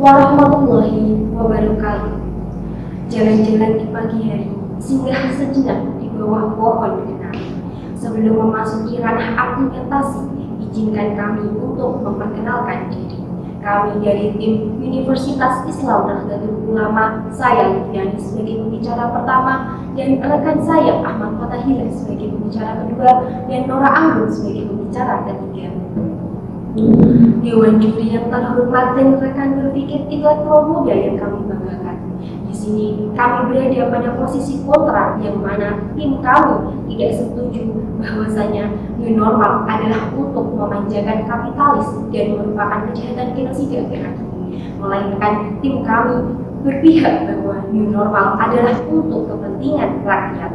warahmatullahi wabarakatuh. Jalan-jalan di pagi hari, singgah sejenak di bawah pohon kenari. Sebelum memasuki ranah argumentasi, izinkan kami untuk memperkenalkan diri. Kami dari tim Universitas Islam Nahdlatul Ulama, saya Lutfiani sebagai pembicara pertama, dan rekan saya Ahmad Fatahila sebagai pembicara kedua, dan Nora Anggun sebagai pembicara ketiga. Dewan juri yang terhormat dan rekan berpikir intelektual muda yang kami banggakan. Di sini kami berada pada posisi kontra, yang mana tim kami tidak setuju bahwasanya new normal adalah untuk memanjakan kapitalis dan merupakan kejahatan genosida berat. Melainkan tim kami berpihak bahwa new normal adalah untuk kepentingan rakyat.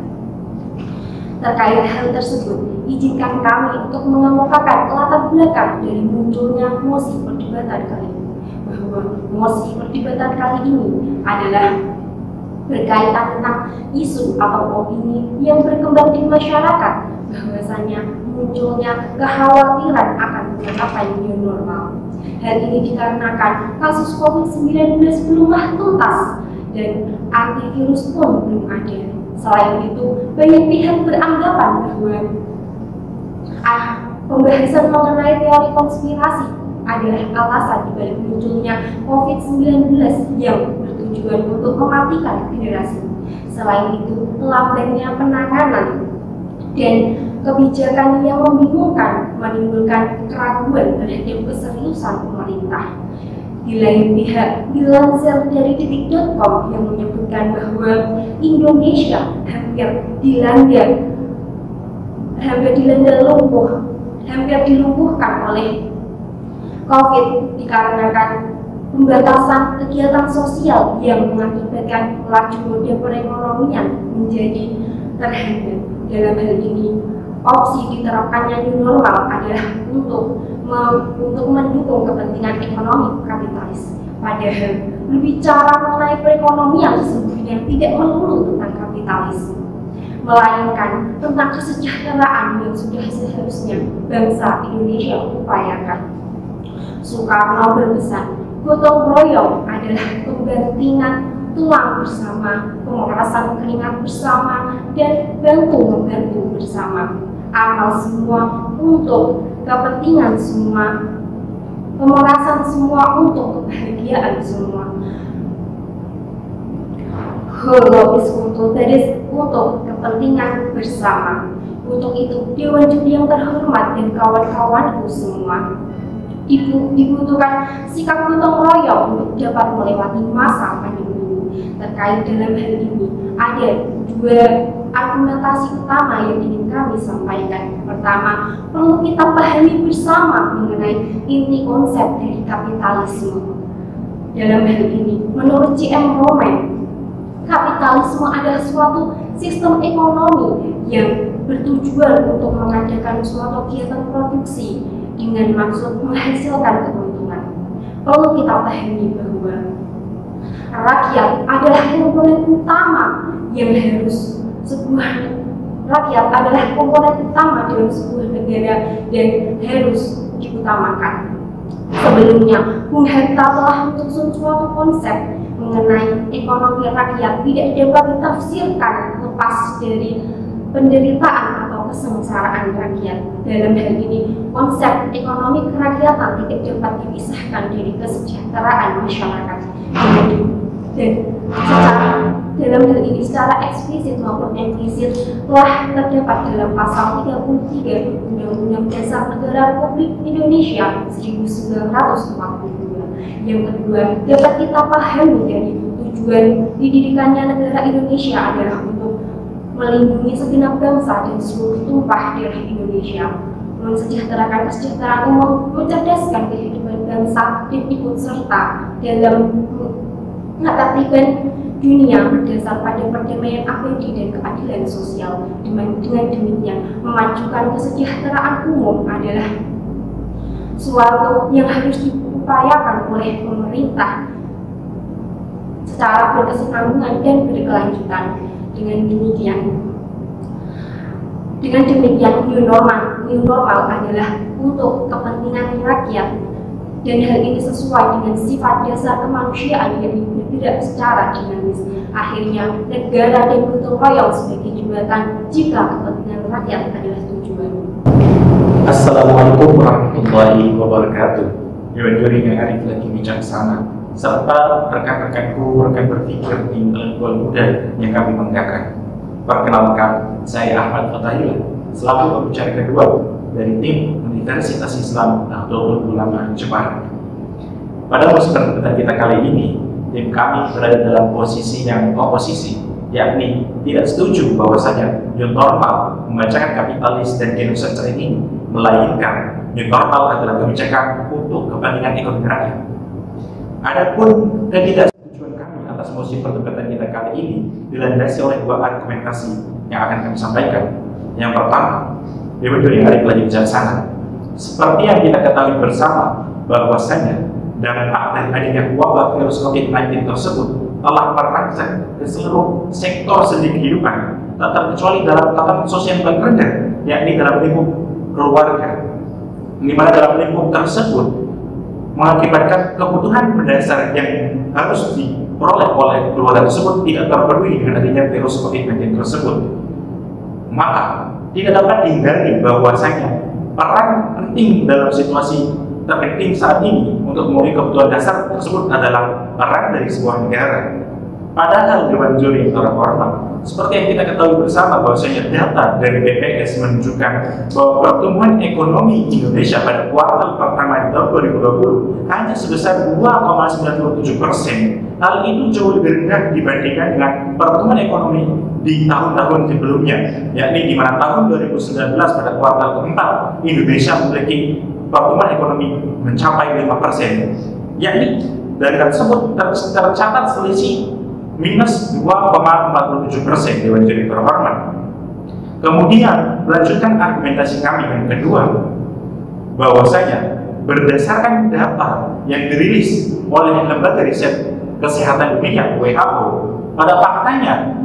Terkait hal tersebut, izinkan kami untuk mengemukakan latar belakang dari munculnya mosi perdebatan kali ini. Bahwa mosi perdebatan kali ini adalah berkaitan tentang isu atau opini yang berkembang di masyarakat, bahwasanya munculnya kekhawatiran akan penerapan new normal. Hal ini dikarenakan kasus COVID-19 belum tuntas dan antivirus pun belum ada. Selain itu, banyak pihak beranggapan bahwa pembahasan mengenai teori konspirasi adalah alasan dibalik munculnya COVID-19 yang bertujuan untuk mematikan generasi. Selain itu, lambannya penanganan dan kebijakan yang membingungkan menimbulkan keraguan terhadap keseriusan pemerintah. Di lain pihak, dilansir dari detik.com yang menyebutkan bahwa Indonesia hampir dilumpuhkan oleh COVID dikarenakan pembatasan kegiatan sosial yang mengakibatkan laju roda perekonomian menjadi terhambat. Dalam hal ini, opsi diterapkannya new normal adalah untuk mendukung kepentingan ekonomi kapitalis. Padahal berbicara mengenai perekonomian sesungguhnya tidak melulu tentang kapitalisme, melainkan tentang kesejahteraan yang sudah seharusnya bangsa Indonesia upayakan. Soekarno berpesan, gotong royong adalah pembantingan tulang bersama, pemerasan keringat bersama, dan bantu-membantu bersama. Amal semua untuk kepentingan semua, pemerasan semua untuk kebahagiaan semua. Holopis untuk kepentingan bersama. Untuk itu, Dewan Juri yang terhormat dan kawan-kawanku semua, dibutuhkan sikap gotong royong untuk dapat melewati masa pandemi. Terkait dalam hal ini, ada dua argumentasi utama yang ingin kami sampaikan. Pertama, perlu kita pahami bersama mengenai inti konsep dari kapitalisme. Dalam hal ini, menurut C.M. Roman, kapitalisme adalah suatu sistem ekonomi yang bertujuan untuk mengadakan suatu kegiatan produksi dengan maksud menghasilkan keuntungan. Perlu kita pahami bahwa rakyat adalah komponen utama dalam sebuah negara dan harus diutamakan. Sebelumnya, Bung Hatta telah menyusun suatu konsep mengenai ekonomi rakyat tidak dapat ditafsirkan lepas dari penderitaan atau kesengsaraan rakyat. Dalam hal ini, konsep ekonomi kerakyatan tidak dapat dipisahkan dari kesejahteraan masyarakat. Dan dalam hal ini secara eksplisit maupun implisit telah terdapat dalam pasal 33 Undang-Undang Dasar Negara Republik Indonesia 1942. Yang kedua, dapat kita pahami dari tujuan didirikannya negara Indonesia adalah untuk melindungi segenap bangsa dan seluruh tumpah darah Indonesia, mensejahterakan kesejahteraan umum, mencerdaskan kehidupan bangsa, dan ikut serta dalam mengatasikan dunia berdasar pada perdamaian abadi dan keadilan sosial. Dengan demikian, memajukan kesejahteraan umum adalah suatu yang harus diupayakan oleh pemerintah secara berkesinambungan dan berkelanjutan. Dengan demikian new normal adalah untuk kepentingan rakyat dan hal ini sesuai dengan sifat dasar kemanusiaan yang bergerak secara dinamis. Akhirnya, negara dan gotong royong sebagai jembatan jika kepentingan rakyat adalah tujuan. Assalamualaikum warahmatullahi wabarakatuh. Dewan juri yang arif lagi bijaksana, serta rekan-rekanku, rekan berpikir intelektual muda yang kami banggakan. Perkenalkan, saya Ahmad Fatahillah, selaku pembicara kedua dari tim Universitas Islam Nahdlatul Ulama Jepara. Pada kesempatan kita kali ini, tim kami berada dalam posisi yang oposisi, yakni tidak setuju bahwasanya new normal membacakan kapitalis dan genocentric ini, melainkan new normal adalah kebijakan untuk kepentingan ekonomi rakyat. Adapun ketidaksetujuan kami atas mosi perdebatan kita kali ini dilandasi oleh dua argumentasi yang akan kami sampaikan. Yang pertama, Dewan Juri yang arif lagi bijaksana, seperti yang kita ketahui bersama bahwasanya dampak dari adanya wabah virus COVID-19 tersebut telah merangsek ke seluruh sektor sendi kehidupan, tak terkecuali dalam tatanan sosial paling rendah, yakni dalam lingkup keluarga, di mana dalam lingkup tersebut mengakibatkan kebutuhan mendasar yang harus diperoleh oleh keluarga tersebut tidak terpenuhi dengan adanya virus COVID-19 tersebut. Maka tidak dapat dihindari bahwasanya peran penting dalam situasi terpenting saat ini untuk memenuhi kebutuhan dasar tersebut adalah peran dari sebuah negara. Padahal Dewan Juri yang terhormat, seperti yang kita ketahui bersama bahwasanya data dari BPS menunjukkan bahwa pertumbuhan ekonomi Indonesia pada kuartal pertama di tahun 2020 hanya sebesar 2,97%. Hal itu jauh lebih rendah dibandingkan dengan pertumbuhan ekonomi di tahun-tahun sebelumnya, yakni di mana tahun 2019 pada kuartal keempat Indonesia memiliki pertumbuhan ekonomi mencapai 5%, yakni dari tersebut tercatat selisih minus 2,47% Dewan Juri terhormat. Kemudian melanjutkan argumentasi kami yang kedua, bahwasanya berdasarkan data yang dirilis oleh Lembaga Riset Kesehatan Dunia WHO, pada faktanya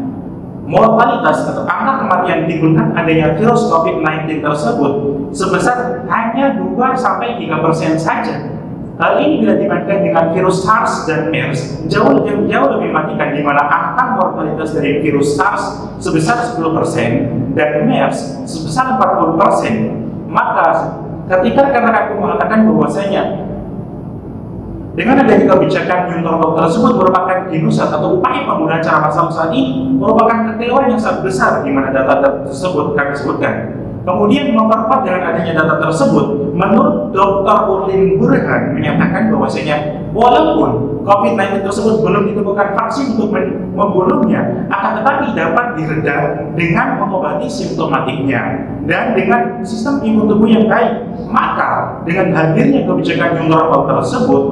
mortalitas atau angka kematian ditimbulkan adanya virus COVID-19 tersebut sebesar hanya 2-3% saja. Hal ini bila dibandingkan dengan virus SARS dan MERS jauh lebih mematikan, di mana angka mortalitas dari virus SARS sebesar 10% dan MERS sebesar 40%. Maka ketika rekan-rekanku mengatakan bahwasanya dengan adanya kebijakan new normal tersebut merupakan genocide atau upaya penggunaan cara pasal saat ini, merupakan kekeliruan yang sangat besar di mana data tersebut kami sebutkan. Kemudian memperkuat dengan adanya data tersebut, menurut Dr. Urlin Burhan menyatakan bahwasanya walaupun COVID-19 tersebut belum ditemukan vaksin untuk membunuhnya, akan tetapi dapat diredam dengan mengobati simptomatiknya dan dengan sistem imun tubuh yang baik. Maka dengan hadirnya kebijakan new normal tersebut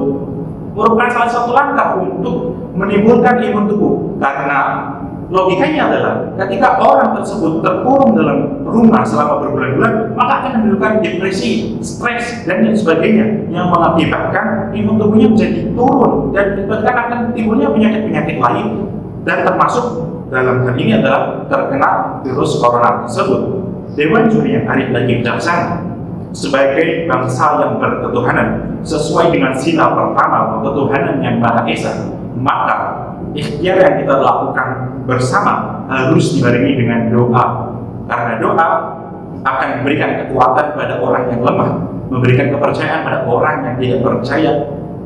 merupakan salah satu langkah untuk menimbulkan imun tubuh, karena logikanya adalah ketika orang tersebut terkurung dalam rumah selama berbulan-bulan, maka akan menimbulkan depresi, stres, dan lain sebagainya yang mengakibatkan imun tubuhnya menjadi turun dan menyebabkan akan timbulnya penyakit-penyakit lain, dan termasuk dalam hal ini adalah terkena virus corona tersebut. Dewan Juri yang arif lagi bijaksana, sebagai bangsa yang berketuhanan sesuai dengan sila pertama ketuhanan yang Maha Esa, maka ikhtiar yang kita lakukan bersama harus dibarengi dengan doa, karena doa akan memberikan kekuatan pada orang yang lemah, memberikan kepercayaan pada orang yang tidak percaya,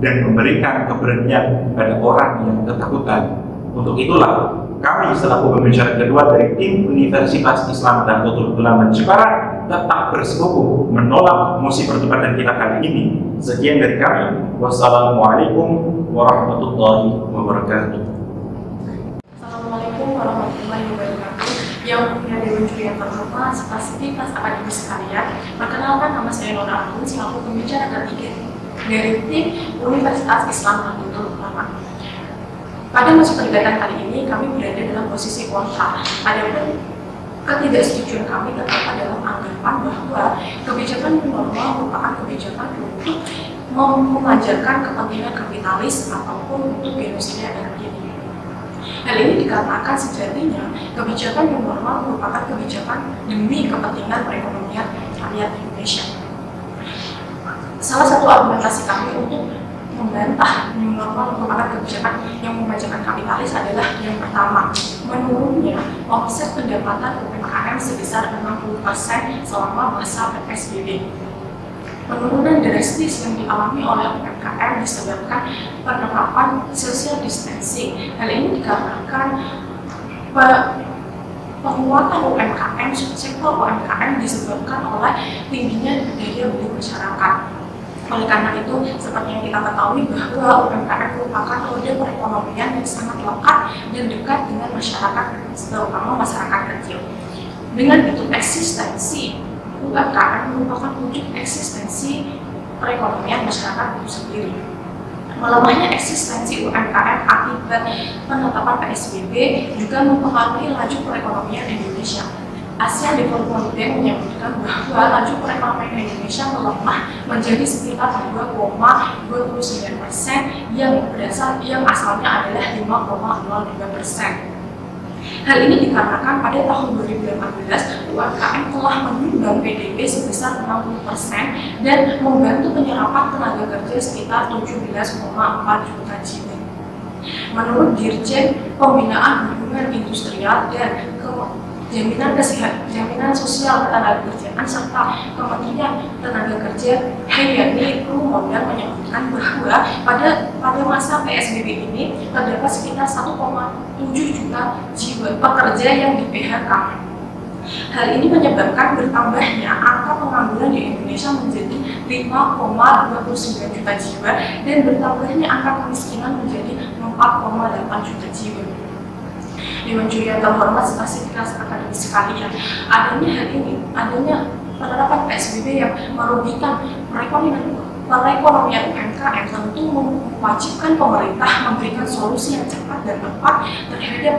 dan memberikan keberanian pada orang yang ketakutan. Untuk itulah kami selaku pembicara kedua dari tim Universitas Islam Nahdlatul Ulama Jepara tetap bersikukuh menolak mosi perdebatan kita kali ini. Sekian dari kami. Wassalamualaikum warahmatullahi wabarakatuh. Assalamualaikum warahmatullahi wabarakatuh. Yang punya Dewan Juri yang terhormat, spesifitas akademis sekalian, perkenalkan nama saya Nona Agung, selaku pembicara ketiga dari tim Universitas Islam Nahdlatul Ulama. Pada masa perdebatan kali ini, kami berada dalam posisi kontra. Adapun ketidaksetujuan kami tetap dalam anggapan bahwa kebijakan normal merupakan kebijakan untuk memanjakan kepentingan kapitalis ataupun untuk genosida energi. Hal ini dikarenakan sejatinya kebijakan yang normal merupakan kebijakan demi kepentingan perekonomian rakyat Indonesia. salah satu argumentasi kami untuk membantah new normal merupakan kebijakan yang memanjakan kapitalis adalah yang pertama, menurunnya omset pendapatan UMKM sebesar 60% selama masa PSBB. Penurunan drastis yang dialami oleh UMKM disebabkan penerapan social distancing. Hal ini dikarenakan penguatan UMKM, sektor UMKM disebabkan oleh tingginya daya beli masyarakat. Oleh karena itu, seperti yang kita ketahui bahwa UMKM merupakan roda perekonomian yang sangat lekat dan dekat dengan masyarakat, terutama masyarakat kecil. Dengan itu, eksistensi UMKM merupakan wujud eksistensi perekonomian masyarakat itu sendiri. Melemahnya eksistensi UMKM akibat penetapan PSBB juga mempengaruhi laju perekonomian Indonesia. ASEAN Development Bank menyebutkan bahwa laju perekonomian Indonesia melemah menjadi sekitar 2,29% yang asalnya adalah 5,02%. Hal ini dikarenakan pada tahun 2018 UMKM telah menyumbang PDB sebesar 60% dan membantu penyerapan tenaga kerja sekitar 17,4 juta jiwa. Menurut Dirjen Pembinaan Hubungan Industrial dan Jaminan Sosial Ketenagakerjaan serta Kementerian Tenaga Kerja Hayani Rumondang menyebutkan bahwa pada masa PSBB ini terdapat sekitar 1,7 juta jiwa pekerja yang di PHK. Hal ini menyebabkan bertambahnya angka pengangguran di Indonesia menjadi 5,29 juta jiwa dan bertambahnya angka kemiskinan menjadi 4,8 juta jiwa. Dewan Juri yang terhormat, spesifikasi akademis sekalian, adanya penerapan PSBB yang merugikan perekonomian UMKM tentu mewajibkan pemerintah memberikan solusi yang cepat dan tepat terhadap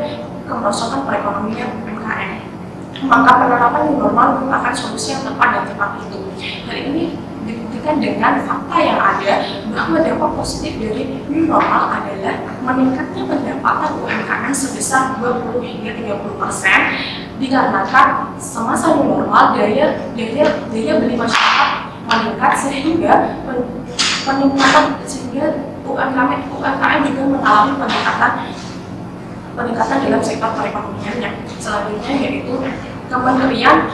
kemerosotan perekonomian UMKM. Maka penerapan new normal merupakan solusi yang tepat dan cepat itu. Hal ini dibuktikan dengan fakta yang ada bahwa dampak positif dari new normal adalah meningkatnya pendapatan UMKM sebesar 20 hingga 30% dikarenakan semasa new normal daya beli masyarakat meningkat sehingga UMKM juga mengalami peningkatan dalam sektor perekonomiannya. Selanjutnya yaitu Kementerian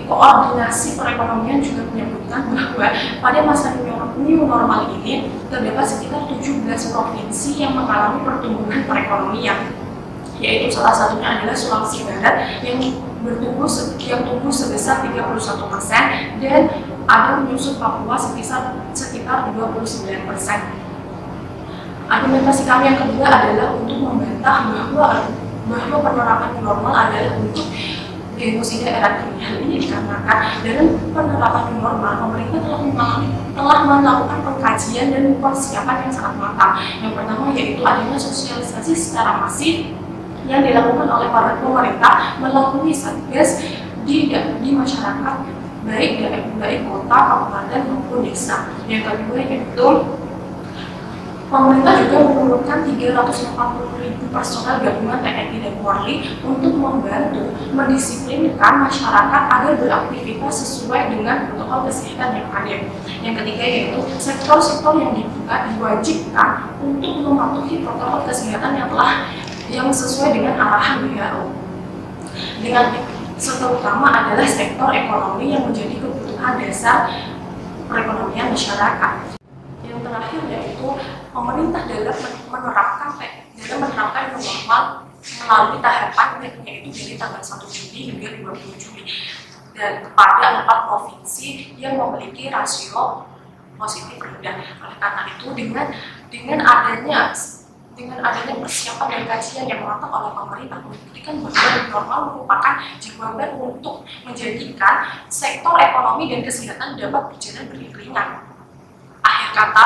Koordinasi Perekonomian juga menyebutkan bahwa pada masa new normal ini terdapat sekitar 17 provinsi yang mengalami pertumbuhan perekonomian, yaitu salah satunya adalah Sulawesi Barat yang tumbuh sebesar 31% dan ada menyusul Papua sekitar 29%. Argumentasi kami yang kedua adalah untuk membantah bahwa penerapan new normal adalah untuk genosida era kini. Hal ini dikarenakan dalam penerapan new normal, pemerintah telah melakukan pengkajian dan persiapan yang sangat matang. Yang pertama yaitu adanya sosialisasi secara masif yang dilakukan oleh para pemerintah melalui satgas di masyarakat, baik kota, kabupaten maupun desa. Yang kedua yaitu pemerintah juga menurunkan 340.000 personel gabungan TNI dan Polri untuk membantu mendisiplinkan masyarakat agar beraktivitas sesuai dengan protokol kesehatan yang ada. Yang ketiga yaitu sektor-sektor yang dibuka diwajibkan untuk mematuhi protokol kesehatan yang sesuai dengan arahan WHO. Dengan sektor utama adalah sektor ekonomi yang menjadi kebutuhan dasar perekonomian masyarakat. Yang terakhir yaitu pemerintah dalam menerapkan new normal melalui tahapan yaitu dari tanggal 1 Juli hingga 20 Juli dan kepada 4 provinsi yang memiliki rasio positif rendah. Oleh karena itu dengan adanya persiapan dan kajian yang matang oleh pemerintah membuktikan bahwa new normal merupakan jawaban untuk menjadikan sektor ekonomi dan kesehatan dapat berjalan beriringan. Akhir kata,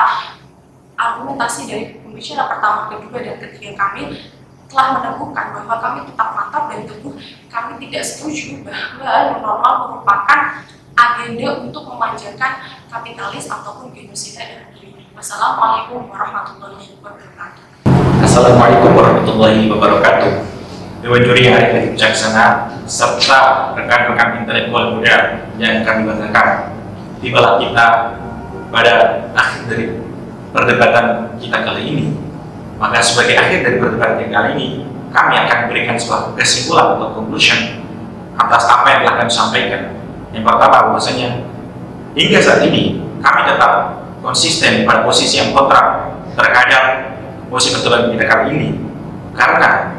argumentasi dari pembicara pertama, kedua, dan ketiga kami telah menemukan bahwa kami tetap mantap dan teguh. Kami tidak setuju bahwa new normal merupakan agenda untuk memanjakan kapitalis ataupun genosida era ini. Wassalamualaikum warahmatullahi wabarakatuh. Assalamualaikum warahmatullahi wabarakatuh. Dewan Juri yang ada di bijaksana, serta rekan-rekan intelektual muda yang kami banggakan. Tibalah kita pada akhir dari perdebatan kita kali ini. Maka sebagai akhir dari perdebatan kita kali ini, kami akan memberikan sebuah kesimpulan atau conclusion atas apa yang telah kami sampaikan. Yang pertama, bahwasanya hingga saat ini kami tetap konsisten pada posisi yang kontra terhadap posisi perdebatan kita kali ini, karena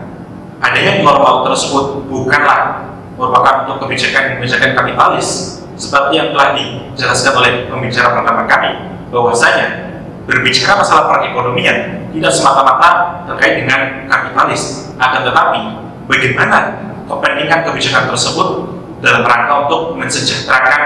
adanya normal tersebut bukanlah merupakan untuk kebijakan kapitalis seperti yang telah dijelaskan oleh pembicara pertama kami, bahwasanya berbicara masalah perekonomian tidak semata-mata terkait dengan kapitalis, akan tetapi bagaimana kepentingan kebijakan tersebut dalam rangka untuk mensejahterakan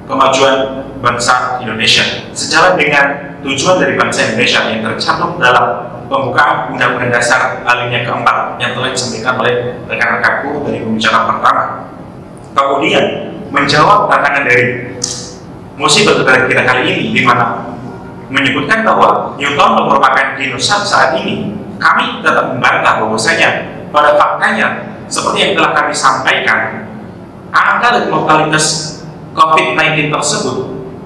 kemajuan bangsa Indonesia sejalan dengan tujuan dari bangsa Indonesia yang tercantum dalam pembukaan Undang-Undang Dasar alinea keempat yang telah disampaikan oleh rekan-rekanku dari pembicara pertama. Kemudian menjawab tantangan dari mosi perdebatan kita kali ini, di mana menyebutkan bahwa Newton merupakan dinosaurus saat ini, kami tetap membantah bahwasanya pada faktanya seperti yang telah kami sampaikan, angka dan mortalitas COVID-19 tersebut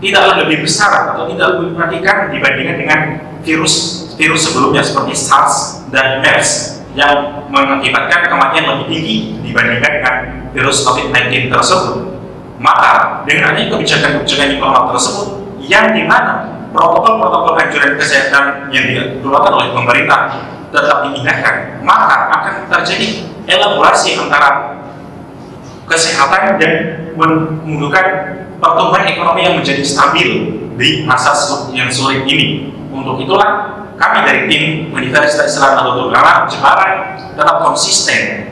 tidaklah lebih besar atau tidak lebih mematikan dibandingkan dengan virus sebelumnya seperti SARS dan MERS yang mengakibatkan kematian lebih tinggi dibandingkan dengan virus COVID-19 tersebut. Maka dengan adanya kebijakan-kebijakan informal tersebut yang dimana protokol-protokol anjuran kesehatan yang dikeluarkan oleh pemerintah tetap diindahkan, maka akan terjadi elaborasi antara kesehatan dan membutuhkan pertumbuhan ekonomi yang menjadi stabil di masa yang sulit ini. Untuk itulah kami dari tim Universitas Islam Nahdlatul Ulama Jepara tetap konsisten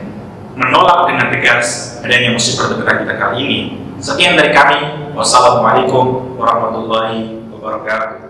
menolak dengan tegas adanya musuh perdebatan kita kali ini. Sekian dari kami. Wassalamualaikum warahmatullahi wabarakatuh.